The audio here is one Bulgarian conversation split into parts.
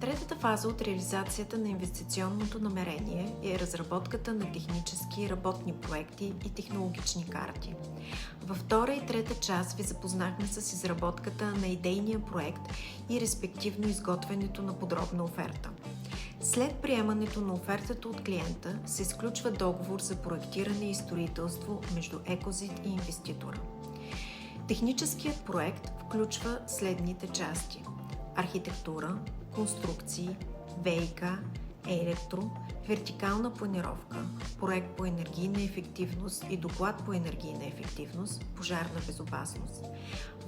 Третата фаза от реализацията на инвестиционното намерение е разработката на технически работни проекти и технологични карти. Във втора и трета част ви запознахме с изработката на идейния проект и респективно изготвянето на подробна оферта. След приемането на офертата от клиента се изключва договор за проектиране и строителство между Екозит и инвеститора. Техническият проект включва следните части: архитектура, конструкции, ВиК, електро, вертикална планировка, проект по енергийна ефективност и доклад по енергийна ефективност, пожарна безопасност.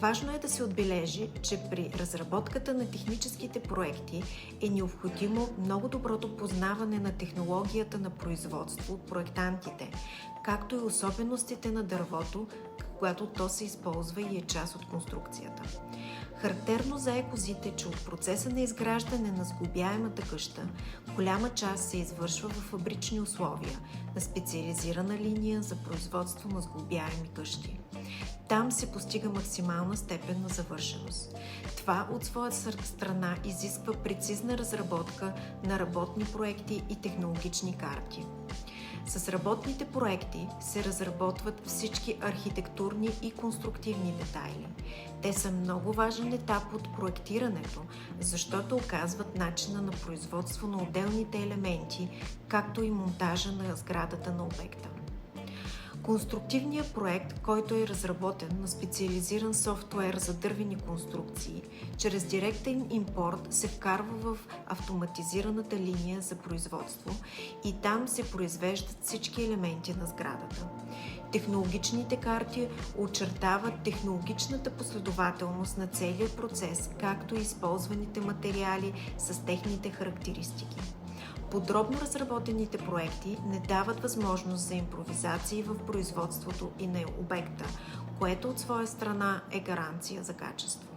Важно е да се отбележи, че при разработката на техническите проекти е необходимо много доброто познаване на технологията на производство от проектантите, както и особеностите на дървото, когато то се използва и е част от конструкцията. Характерно за Екозит е, че от процеса на изграждане на сглобяемата къща голяма част се извършва в фабрични условия на специализирана линия за производство на сглобяеми къщи. Там се постига максимална степен на завършеност. Това от своя страна изисква прецизна разработка на работни проекти и технологични карти. С работните проекти се разработват всички архитектурни и конструктивни детайли. Те са много важен етап от проектирането, защото оказват начина на производство на отделните елементи, както и монтажа на сградата на обекта. Конструктивният проект, който е разработен на специализиран софтуер за дървени конструкции, чрез директен импорт се вкарва в автоматизираната линия за производство и там се произвеждат всички елементи на сградата. Технологичните карти очертават технологичната последователност на целия процес, както и използваните материали с техните характеристики. Подробно разработените проекти не дават възможност за импровизации в производството и на обекта, което от своя страна е гаранция за качество.